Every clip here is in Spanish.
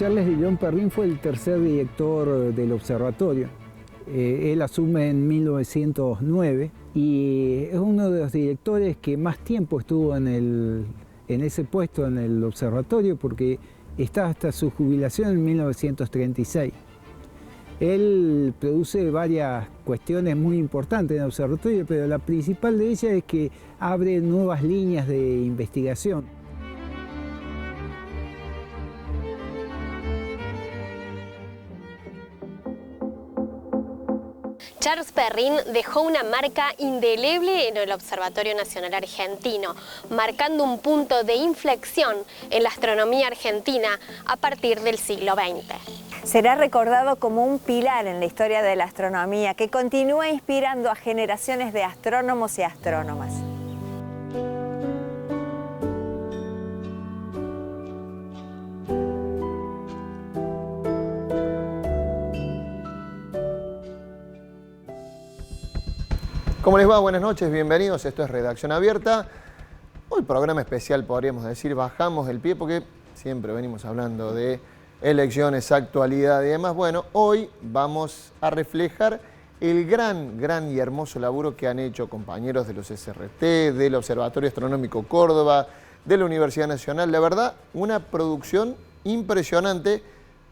Charles Dillon Perrin fue el tercer director del observatorio. Él asume en 1909 y es uno de los directores que más tiempo estuvo en ese puesto en el observatorio, porque está hasta su jubilación en 1936. Él produce varias cuestiones muy importantes en el observatorio, pero la principal de ellas es que abre nuevas líneas de investigación. Charles Perrin dejó una marca indeleble en el Observatorio Nacional Argentino, marcando un punto de inflexión en la astronomía argentina a partir del siglo XX. Será recordado como un pilar en la historia de la astronomía que continúa inspirando a generaciones de astrónomos y astrónomas. ¿Cómo les va? Buenas noches, bienvenidos. Esto es Redacción Abierta. Hoy programa especial, podríamos decir, bajamos el pie porque siempre venimos hablando de elecciones, actualidad y demás. Bueno, hoy vamos a reflejar el gran y hermoso laburo que han hecho compañeros de los SRT, del Observatorio Astronómico Córdoba, de la Universidad Nacional. La verdad, una producción impresionante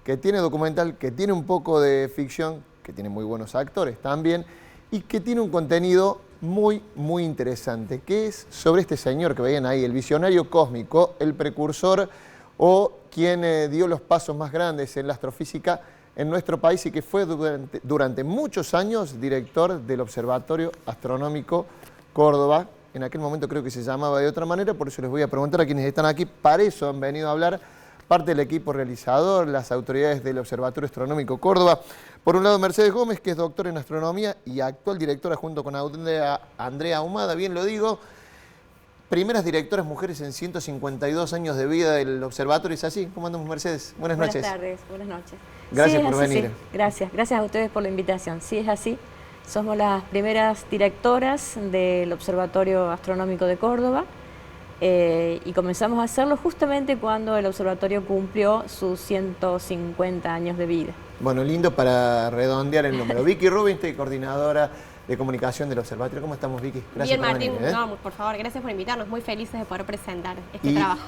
que tiene documental, que tiene un poco de ficción, que tiene muy buenos actores también, y que tiene un contenido muy interesante, que es sobre este señor que veían ahí, el visionario cósmico, el precursor o quien dio los pasos más grandes en la astrofísica en nuestro país y que fue durante muchos años director del Observatorio Astronómico Córdoba. En aquel momento creo que se llamaba de otra manera, por eso les voy a preguntar a quienes están aquí, para eso han venido a hablar, parte del equipo realizador, las autoridades del Observatorio Astronómico Córdoba. Por un lado, Mercedes Gómez, que es doctora en astronomía y actual directora junto con Andrea Ahumada, bien lo digo. Primeras directoras mujeres en 152 años de vida del observatorio, ¿es así? ¿Cómo andamos, Mercedes? Buenas noches. Buenas tardes, buenas noches. Gracias sí, por así, venir. Sí. Gracias a ustedes por la invitación. Sí, es así. Somos las primeras directoras del Observatorio Astronómico de Córdoba y comenzamos a hacerlo justamente cuando el observatorio cumplió sus 150 años de vida. Bueno, lindo para redondear el número. Vicky Rubinstein, coordinadora de comunicación del observatorio. ¿Cómo estamos, Vicky? Gracias. Bien, Martín. No, por favor, gracias por invitarnos. Muy felices de poder presentar este trabajo.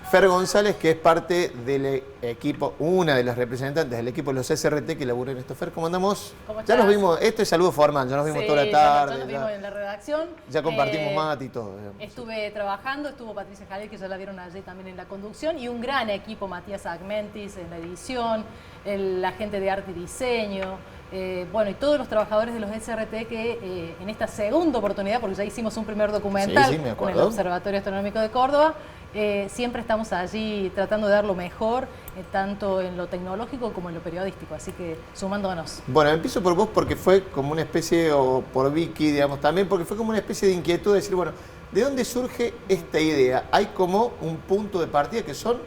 Fer González, que es parte del equipo, una de las representantes del equipo de los SRT que laburan en esto. Fer, ¿cómo andamos? ¿Cómo ya nos vimos, esto es saludo formal, ya nos vimos toda la tarde. Ya nos vimos en la redacción. Ya compartimos mate y todo. Estuve trabajando, estuvo Patricia Jalil, que ya la vieron allí también en la conducción, y un gran equipo, Matías Agmentis en la edición, la gente de arte y diseño, bueno, y todos los trabajadores de los SRT que en esta segunda oportunidad, porque ya hicimos un primer documental con el Observatorio Astronómico de Córdoba, siempre estamos allí tratando de dar lo mejor, tanto en lo tecnológico como en lo periodístico, así que sumándonos. Bueno, empiezo por vos porque fue como una especie, o por Vicky, digamos, también, porque fue como una especie de inquietud de decir, bueno, ¿de dónde surge esta idea? Hay como un punto de partida que son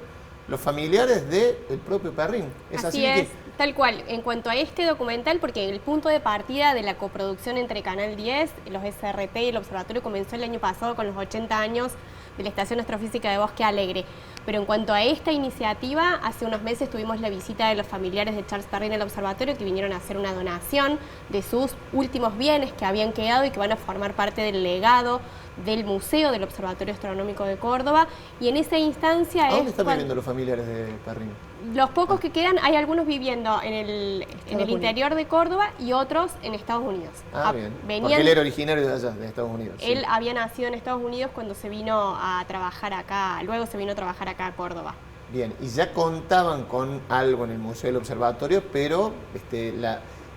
los familiares del propio Perrin. Así es, tal cual. En cuanto a este documental, porque el punto de partida de la coproducción entre Canal 10, los SRT y el Observatorio comenzó el año pasado con los 80 años de la Estación Astrofísica de Bosque Alegre. Pero en cuanto a esta iniciativa, hace unos meses tuvimos la visita de los familiares de Charles Perrin al observatorio que vinieron a hacer una donación de sus últimos bienes que habían quedado y que van a formar parte del legado del Museo del Observatorio Astronómico de Córdoba. Y en esa instancia ¿A dónde están viviendo los familiares de Perrin? Los pocos que quedan, hay algunos viviendo en el interior de Córdoba y otros en Estados Unidos. Bien. Porque él era originario de allá, de Estados Unidos. Él había nacido en Estados Unidos cuando se vino a trabajar acá, luego se vino a trabajar acá a Córdoba. Bien, y ya contaban con algo en el Museo del Observatorio, pero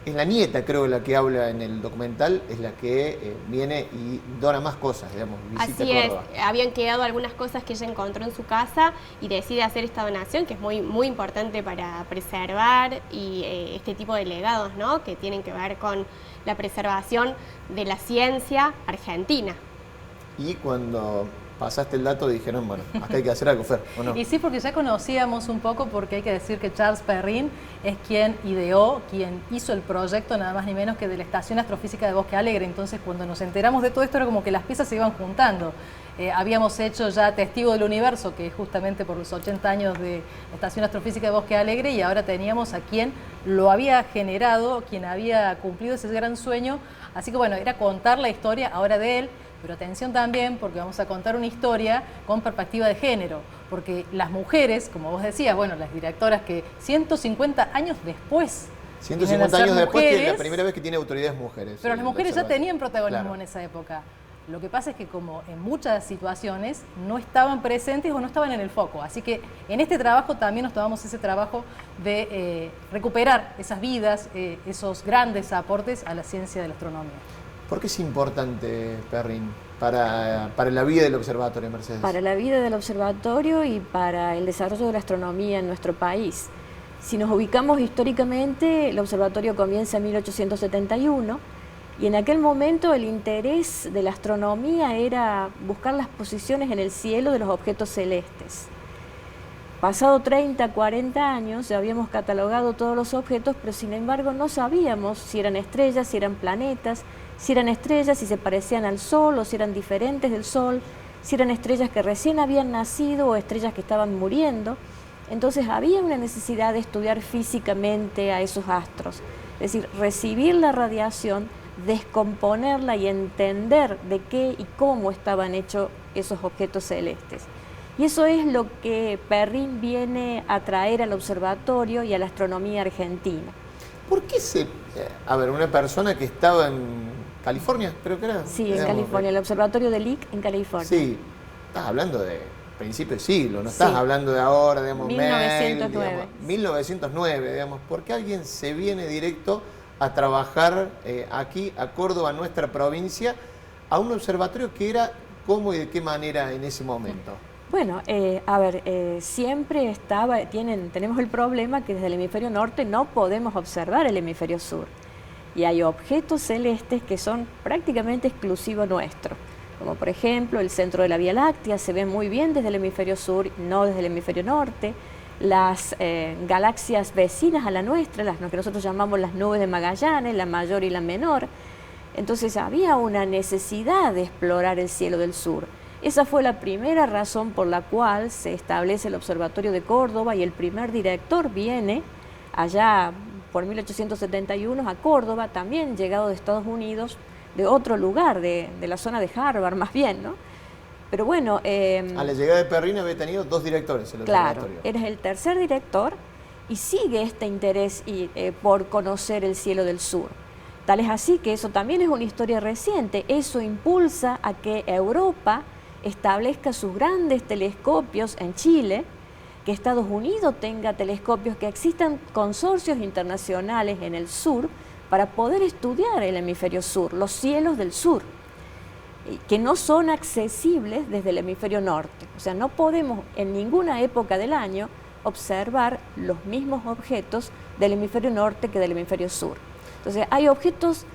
es la nieta, creo, la que habla en el documental, es la que viene y dona más cosas, digamos, visita Córdoba. Así es, habían quedado algunas cosas que ella encontró en su casa y decide hacer esta donación, que es muy importante para preservar y este tipo de legados, ¿no?, que tienen que ver con la preservación de la ciencia argentina. Y cuando pasaste el dato, dijeron, bueno, acá hay que hacer algo, Fer, ¿o no? Y sí, porque ya conocíamos un poco, porque hay que decir que Charles Perrin es quien ideó, quien hizo el proyecto nada más ni menos que de la Estación Astrofísica de Bosque Alegre. Entonces, cuando nos enteramos de todo esto, era como que las piezas se iban juntando. Habíamos hecho ya Testigo del Universo, que es justamente por los 80 años de la Estación Astrofísica de Bosque Alegre, y ahora teníamos a quien lo había generado, quien había cumplido ese gran sueño. Así que bueno, era contar la historia ahora de él, pero atención también, porque vamos a contar una historia con perspectiva de género, porque las mujeres, como vos decías, bueno, las directoras que 150 años después... 150 años después, que es la primera vez que tiene autoridades mujeres. Pero las mujeres ya tenían protagonismo, claro, en esa época. Lo que pasa es que como en muchas situaciones no estaban presentes o no estaban en el foco. Así que en este trabajo también nos tomamos ese trabajo de recuperar esas vidas, esos grandes aportes a la ciencia de la astronomía. ¿Por qué es importante, Perrin, para la vida del observatorio, Mercedes? Para la vida del observatorio y para el desarrollo de la astronomía en nuestro país. Si nos ubicamos históricamente, el observatorio comienza en 1871 y en aquel momento el interés de la astronomía era buscar las posiciones en el cielo de los objetos celestes. Pasado 30, 40 años, ya habíamos catalogado todos los objetos, pero sin embargo no sabíamos si eran estrellas, si eran planetas, si eran estrellas, si se parecían al Sol o si eran diferentes del Sol, si eran estrellas que recién habían nacido o estrellas que estaban muriendo. Entonces había una necesidad de estudiar físicamente a esos astros, es decir, recibir la radiación, descomponerla y entender de qué y cómo estaban hechos esos objetos celestes. Y eso es lo que Perrin viene a traer al observatorio y a la astronomía argentina. ¿Por qué a ver, una persona que estaba en California, creo que era? Sí, en California, el observatorio de Lick en California. Sí, estás hablando de principio del siglo, no estás hablando de ahora, digamos, 1909. 1909, digamos. ¿Por qué alguien se viene directo a trabajar aquí, a Córdoba, a nuestra provincia, a un observatorio que era cómo y de qué manera en ese momento? Bueno, siempre tenemos el problema que desde el hemisferio norte no podemos observar el hemisferio sur. Y hay objetos celestes que son prácticamente exclusivos nuestros, como por ejemplo el centro de la Vía Láctea, se ve muy bien desde el hemisferio sur, no desde el hemisferio norte. Las galaxias vecinas a la nuestra, lo que nosotros llamamos las nubes de Magallanes, la mayor y la menor. Entonces había una necesidad de explorar el cielo del sur. Esa fue la primera razón por la cual se establece el Observatorio de Córdoba y el primer director viene allá por 1871 a Córdoba, también llegado de Estados Unidos, de otro lugar, de la zona de Harvard más bien, ¿no? Pero bueno... a la llegada de Perrin había tenido 2 directores el observatorio. Claro, eres el tercer director y sigue este interés por conocer el cielo del sur. Tal es así que eso también es una historia reciente, eso impulsa a que Europa establezca sus grandes telescopios en Chile, que Estados Unidos tenga telescopios, que existan consorcios internacionales en el sur para poder estudiar el hemisferio sur, los cielos del sur, que no son accesibles desde el hemisferio norte. O sea, no podemos en ninguna época del año observar los mismos objetos del hemisferio norte que del hemisferio sur. Entonces, hay objetos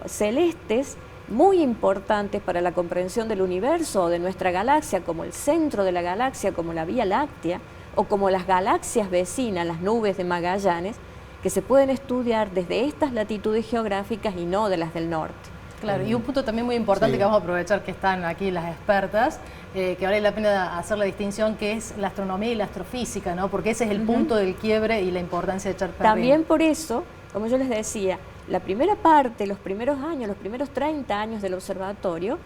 celestes muy importantes para la comprensión del universo o de nuestra galaxia, como el centro de la galaxia, como la Vía Láctea, o como las galaxias vecinas, las nubes de Magallanes, que se pueden estudiar desde estas latitudes geográficas y no de las del norte. Claro, y un punto también muy importante que vamos a aprovechar que están aquí las expertas, que vale la pena hacer la distinción, que es la astronomía y la astrofísica, ¿no? Porque ese es el punto del quiebre y la importancia de Charles Perrin. También por eso, como yo les decía, la primera parte, los primeros años, los primeros 30 años del observatorio,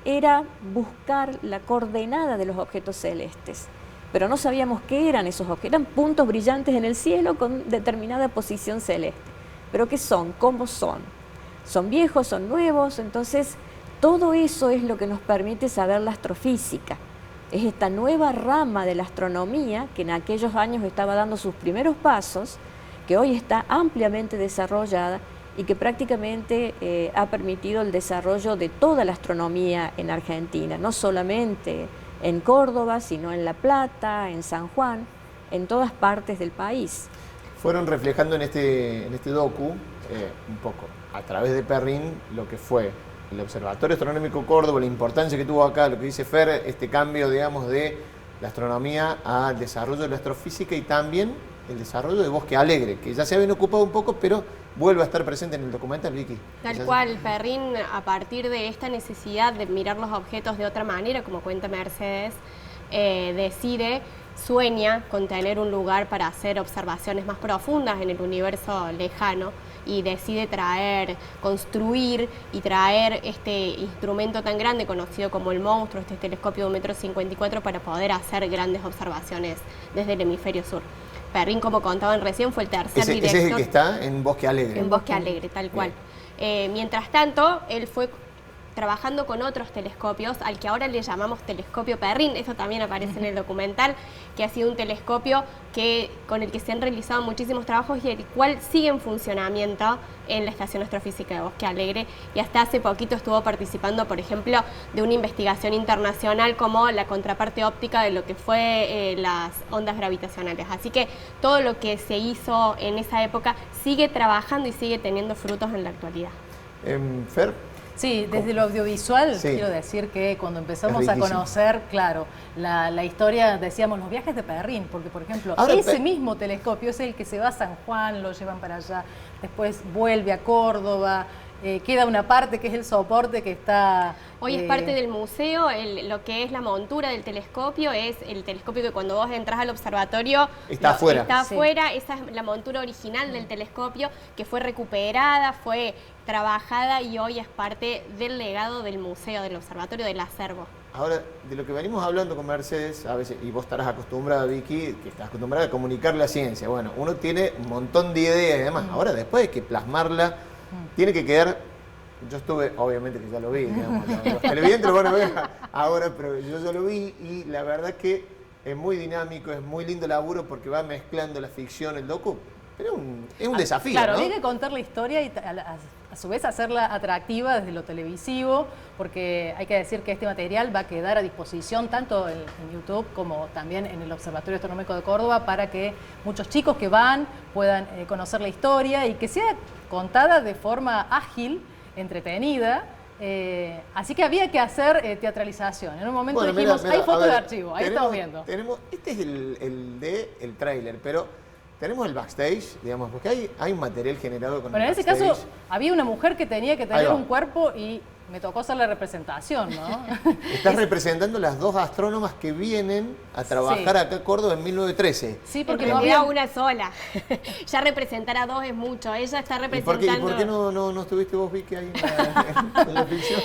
era buscar la coordenada de los objetos celestes. Pero no sabíamos qué eran esos objetos, eran puntos brillantes en el cielo con determinada posición celeste. ¿Pero qué son? ¿Cómo son? ¿Son viejos? ¿Son nuevos? Entonces, todo eso es lo que nos permite saber la astrofísica. Es esta nueva rama de la astronomía que en aquellos años estaba dando sus primeros pasos, que hoy está ampliamente desarrollada y que prácticamente ha permitido el desarrollo de toda la astronomía en Argentina, no solamente en Córdoba, sino en La Plata, en San Juan, en todas partes del país. Fueron reflejando en este docu un poco, a través de Perrin, lo que fue el Observatorio Astronómico Córdoba, la importancia que tuvo acá, lo que dice Fer, este cambio, digamos, de la astronomía al desarrollo de la astrofísica y también el desarrollo de Bosque Alegre, que ya se habían ocupado un poco, pero vuelve a estar presente en el documental, Vicky. Tal cual, Perrin, a partir de esta necesidad de mirar los objetos de otra manera, como cuenta Mercedes, sueña con tener un lugar para hacer observaciones más profundas en el universo lejano y decide construir y traer este instrumento tan grande conocido como el monstruo, este telescopio de 1,54 m para poder hacer grandes observaciones desde el hemisferio sur. Perrin, como contaban recién, fue el tercer director. Ese es el que está en Bosque Alegre. En Bosque Alegre, tal cual. Mientras tanto, él fue trabajando con otros telescopios, al que ahora le llamamos telescopio Perrin, eso también aparece en el documental, que ha sido un telescopio con el que se han realizado muchísimos trabajos y el cual sigue en funcionamiento en la Estación Astrofísica de Bosque Alegre, y hasta hace poquito estuvo participando, por ejemplo, de una investigación internacional como la contraparte óptica de lo que fue las ondas gravitacionales. Así que todo lo que se hizo en esa época sigue trabajando y sigue teniendo frutos en la actualidad. Fer. Sí, desde lo audiovisual, sí, quiero decir que cuando empezamos a conocer, claro, la historia, decíamos, los viajes de Perrin, porque, por ejemplo, ahora, ese mismo telescopio es el que se va a San Juan, lo llevan para allá, después vuelve a Córdoba, queda una parte que es el soporte que está... Hoy es parte del museo, lo que es la montura del telescopio, es el telescopio que cuando vos entras al observatorio... Está afuera. Está afuera, esa es la montura original del telescopio, que fue recuperada, fue trabajada y hoy es parte del legado del museo, del observatorio, del acervo. Ahora, de lo que venimos hablando con Mercedes, a veces, y vos estarás acostumbrada, Vicky, que estás acostumbrada a comunicar la ciencia. Bueno, uno tiene un montón de ideas y demás. Ahora, después hay que plasmarla, tiene que quedar... Yo estuve, obviamente que ya lo vi, digamos, los televidentes lo van a ver ahora, pero yo ya lo vi y la verdad que es muy dinámico, es muy lindo laburo porque va mezclando la ficción, el docu, pero es un desafío, claro, ¿no? Hay que contar la historia y a su vez hacerla atractiva desde lo televisivo, porque hay que decir que este material va a quedar a disposición tanto en YouTube como también en el Observatorio Astronómico de Córdoba para que muchos chicos que van puedan conocer la historia y que sea contada de forma ágil, entretenida, así que había que hacer teatralización. En un momento dijimos, hay fotos de archivo, ahí estamos viendo. Este es el tráiler, pero tenemos el backstage, digamos, porque hay un material generado con el backstage. Pero en ese caso había una mujer que tenía que tener un cuerpo y me tocó hacer la representación, ¿no? Estás representando las dos astrónomas que vienen a trabajar acá a Córdoba en 1913. Sí, porque no había una sola. Ya representar a dos es mucho. Ella está representando... ¿Y por qué no estuviste vos, Vicky, ahí en la ficción?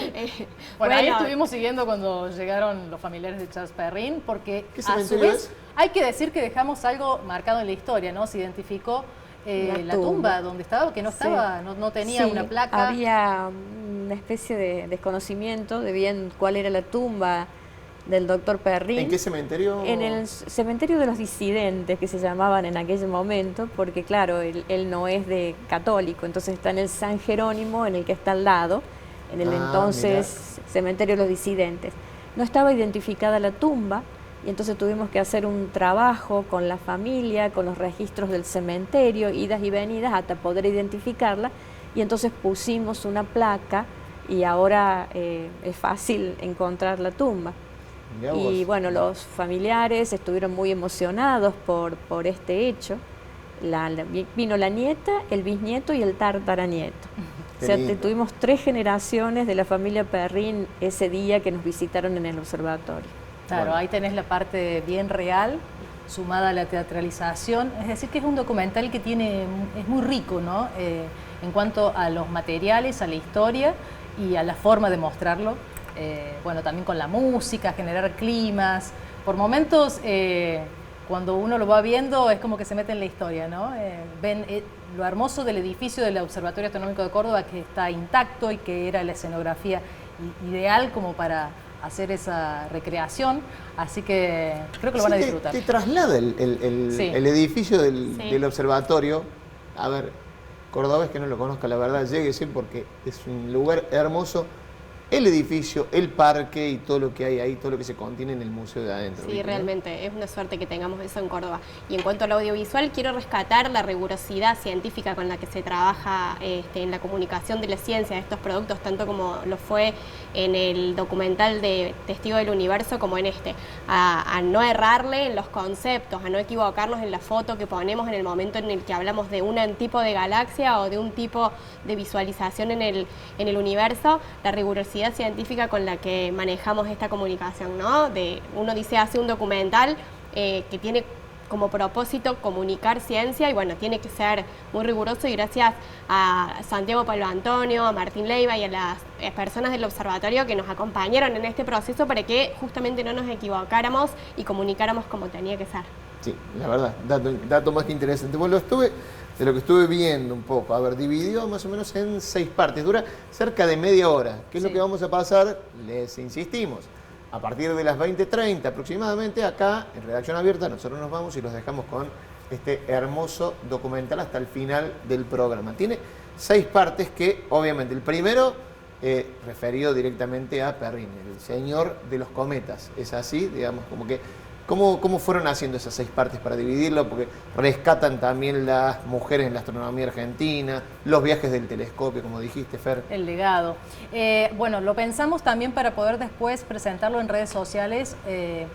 Bueno, ahí estuvimos siguiendo cuando llegaron los familiares de Charles Perrin, porque a su vez hay que decir que dejamos algo marcado en la historia, ¿no? Se identificó la tumba donde estaba, que no estaba, no tenía una placa. Había una especie de desconocimiento de bien cuál era la tumba del doctor Perrin. ¿En qué cementerio? En el cementerio de los disidentes, que se llamaban en aquel momento, porque claro, él no es de católico, entonces está en el San Jerónimo, en el que está al lado, en el entonces cementerio de los disidentes. No estaba identificada la tumba, y entonces tuvimos que hacer un trabajo con la familia, con los registros del cementerio, idas y venidas, hasta poder identificarla, y entonces pusimos una placa, y ahora es fácil encontrar la tumba. Y bueno, los familiares estuvieron muy emocionados por este hecho. Vino la nieta, el bisnieto y el tartaranieto. O sea, tuvimos 3 generaciones de la familia Perrin ese día que nos visitaron en el observatorio. Claro, ahí tenés la parte bien real, sumada a la teatralización. Es decir, que es un documental que es muy rico, ¿no? En cuanto a los materiales, a la historia y a la forma de mostrarlo. Bueno, también con la música, generar climas. Por momentos, cuando uno lo va viendo, es como que se mete en la historia, ¿no? Ven lo hermoso del edificio del Observatorio Astronómico de Córdoba, que está intacto y que era la escenografía ideal como para hacer esa recreación, así que creo que lo van a disfrutar. Te traslada el edificio del observatorio. A ver, cordobés que no lo conozca, la verdad, lléguese porque es un lugar hermoso. el edificio, el parque y todo lo que hay ahí, todo lo que se contiene en el museo de adentro. Sí, ¿viste, realmente, ¿no? Es una suerte que tengamos eso en Córdoba. Y en cuanto al audiovisual, quiero rescatar la rigurosidad científica con la que se trabaja en la comunicación de la ciencia de estos productos, tanto como lo fue en el documental de Testigo del Universo como en este. A no errarle en los conceptos, a no equivocarnos en la foto que ponemos en el momento en el que hablamos de un tipo de galaxia o de un tipo de visualización en el universo, la rigurosidad científica con la que manejamos esta comunicación, ¿no? Uno dice, hace un documental que tiene como propósito comunicar ciencia y bueno, tiene que ser muy riguroso y gracias a Santiago Pablo Antonio, a Martín Leiva y a las personas del observatorio que nos acompañaron en este proceso para que justamente no nos equivocáramos y comunicáramos como tenía que ser. Sí, la verdad, dato más que interesante. Bueno, de lo que estuve viendo un poco, a ver, dividió más o menos en 6 partes, dura cerca de media hora. ¿Qué es lo que vamos a pasar? Les insistimos, a partir de las 20:30 aproximadamente, acá en Redacción Abierta, nosotros nos vamos y los dejamos con este hermoso documental hasta el final del programa. Tiene 6 partes que, obviamente, el primero referido directamente a Perrin, el señor de los cometas. Es así, digamos, como que ¿Cómo fueron haciendo esas 6 partes para dividirlo? Porque rescatan también las mujeres en la astronomía argentina, los viajes del telescopio, como dijiste, Fer. El legado. Bueno, lo pensamos también para poder después presentarlo en redes sociales,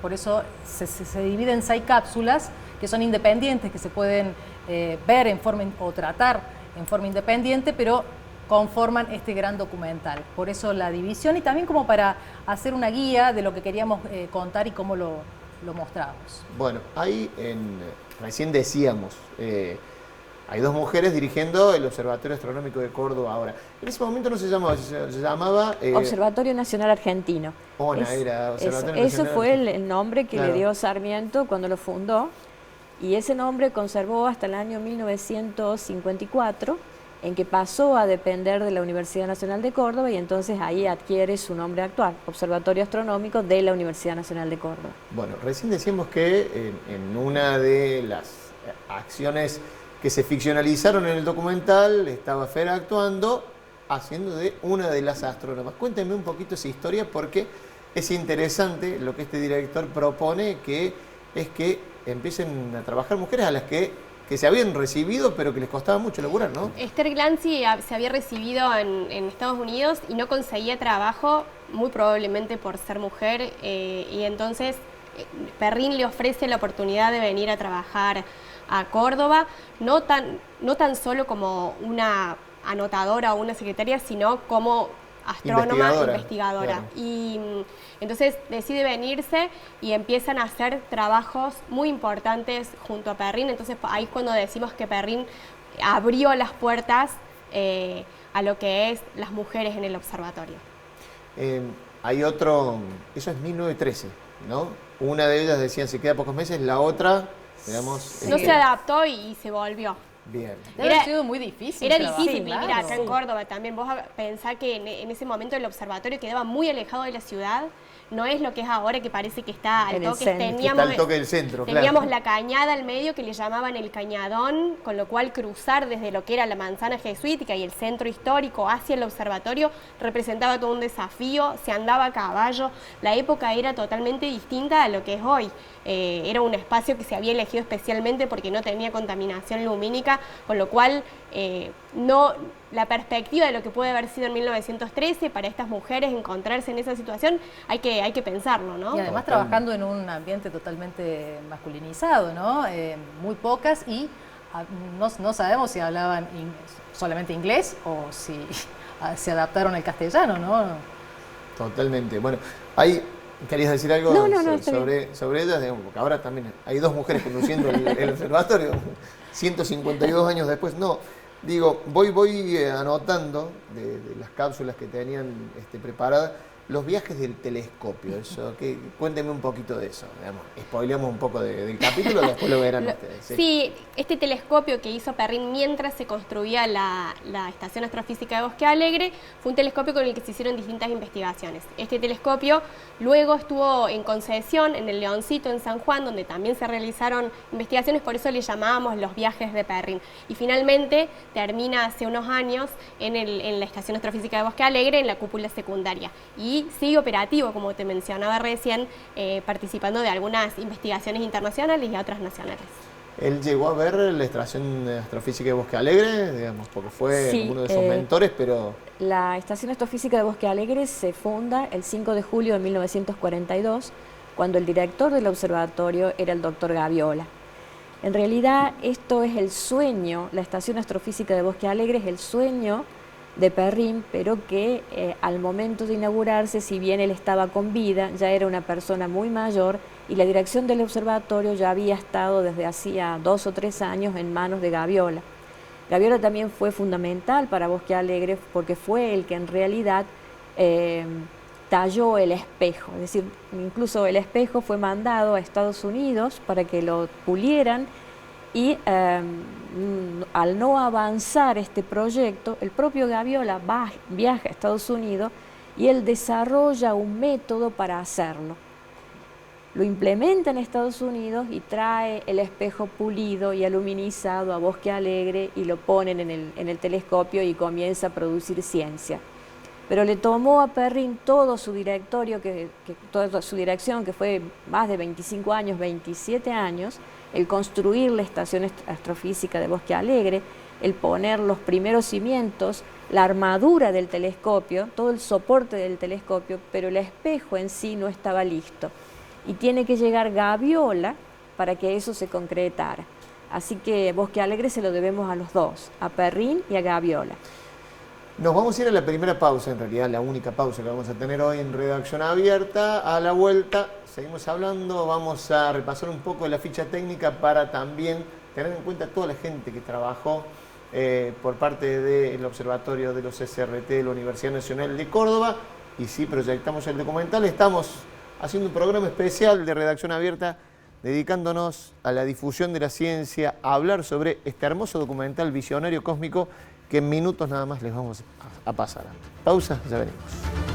por eso se divide en 6 cápsulas que son independientes, que se pueden ver o tratar en forma independiente, pero conforman este gran documental. Por eso la división y también como para hacer una guía de lo que queríamos contar y cómo lo mostramos. Bueno, ahí recién decíamos, hay 2 mujeres dirigiendo el Observatorio Astronómico de Córdoba ahora. En ese momento no se llamaba, se llamaba... Observatorio Nacional Argentino. Era Observatorio Nacional. Eso fue el nombre que claro, le dio Sarmiento cuando lo fundó, y ese nombre conservó hasta el año 1954, en que pasó a depender de la Universidad Nacional de Córdoba y entonces ahí adquiere su nombre actual, Observatorio Astronómico de la Universidad Nacional de Córdoba. Bueno, recién decíamos que en una de las acciones que se ficcionalizaron en el documental estaba Fer actuando, haciendo de una de las astrónomas. Cuénteme un poquito esa historia porque es interesante lo que este director propone, que es que empiecen a trabajar mujeres a las que se habían recibido, pero que les costaba mucho laburar, ¿no? Esther Glancy se había recibido en Estados Unidos y no conseguía trabajo, muy probablemente por ser mujer, y entonces Perrin le ofrece la oportunidad de venir a trabajar a Córdoba, no tan solo como una anotadora o una secretaria, sino como astrónoma, investigadora. Claro. Y entonces decide venirse y empiezan a hacer trabajos muy importantes junto a Perrin. Entonces ahí es cuando decimos que Perrin abrió las puertas a lo que es las mujeres en el observatorio. Hay otro, eso es 1913, ¿no? Una de ellas decían se queda pocos meses, la otra, digamos... No se adaptó y se volvió. Bien. Debe haber sido muy difícil. Era difícil, claro. Mira, acá en Córdoba también. Vos pensás que en ese momento el observatorio quedaba muy alejado de la ciudad. No es lo que es ahora, que parece que está al toque. Está al toque del centro, teníamos la cañada al medio, que le llamaban el Cañadón, con lo cual cruzar desde lo que era la manzana jesuítica y el centro histórico hacia el observatorio representaba todo un desafío. Se andaba a caballo. La época era totalmente distinta a lo que es hoy. Era un espacio que se había elegido especialmente porque no tenía contaminación lumínica, con lo cual la perspectiva de lo que puede haber sido en 1913 para estas mujeres encontrarse en esa situación hay que pensarlo, ¿no? Y además trabajando en un ambiente totalmente masculinizado, ¿no? Muy pocas y no sabemos si hablaban solamente inglés o si se adaptaron al castellano, ¿no? Totalmente. Bueno, ahí... ¿Querías decir algo sobre ellas? Porque ahora también hay 2 mujeres conduciendo el observatorio, 152 años después. No, digo, voy anotando de las cápsulas que tenían preparadas, los viajes del telescopio. Eso, cuénteme un poquito de eso. Spoileamos un poco del capítulo, después lo verán ustedes. Sí, este telescopio que hizo Perrin mientras se construía la Estación Astrofísica de Bosque Alegre fue un telescopio con el que se hicieron distintas investigaciones. Este telescopio luego estuvo en concesión en el Leoncito, en San Juan, donde también se realizaron investigaciones, por eso le llamábamos los viajes de Perrin. Y finalmente termina hace unos años en la Estación Astrofísica de Bosque Alegre, en la cúpula secundaria. Y sigue operativo, como te mencionaba recién, participando de algunas investigaciones internacionales y otras nacionales. Él llegó a ver la Estación Astrofísica de Bosque Alegre, digamos, porque fue uno de sus mentores, pero... La Estación Astrofísica de Bosque Alegre se funda el 5 de julio de 1942, cuando el director del observatorio era el doctor Gaviola. En realidad, esto es el sueño, la Estación Astrofísica de Bosque Alegre es el sueño de Perrin, pero que al momento de inaugurarse, si bien él estaba con vida, ya era una persona muy mayor y la dirección del observatorio ya había estado desde hacía 2 o 3 años en manos de Gaviola. Gaviola también fue fundamental para Bosque Alegre porque fue el que en realidad talló el espejo, es decir, incluso el espejo fue mandado a Estados Unidos para que lo pulieran. Y al no avanzar este proyecto, el propio Gaviola viaja a Estados Unidos y él desarrolla un método para hacerlo. Lo implementa en Estados Unidos y trae el espejo pulido y aluminizado a Bosque Alegre y lo ponen en el telescopio y comienza a producir ciencia. Pero le tomó a Perrin todo su directorio, toda su dirección, que fue más de 25 años, 27 años, el construir la Estación Astrofísica de Bosque Alegre, el poner los primeros cimientos, la armadura del telescopio, todo el soporte del telescopio, pero el espejo en sí no estaba listo. Y tiene que llegar Gaviola para que eso se concretara. Así que Bosque Alegre se lo debemos a los dos, a Perrin y a Gaviola. Nos vamos a ir a la primera pausa, en realidad la única pausa que vamos a tener hoy en Redacción Abierta. A la vuelta seguimos hablando, vamos a repasar un poco la ficha técnica para también tener en cuenta toda la gente que trabajó por parte del Observatorio de los SRT de la Universidad Nacional de Córdoba. Y si proyectamos el documental, estamos haciendo un programa especial de Redacción Abierta dedicándonos a la difusión de la ciencia, a hablar sobre este hermoso documental visionario cósmico que en minutos nada más les vamos a pasar. Pausa, ya venimos.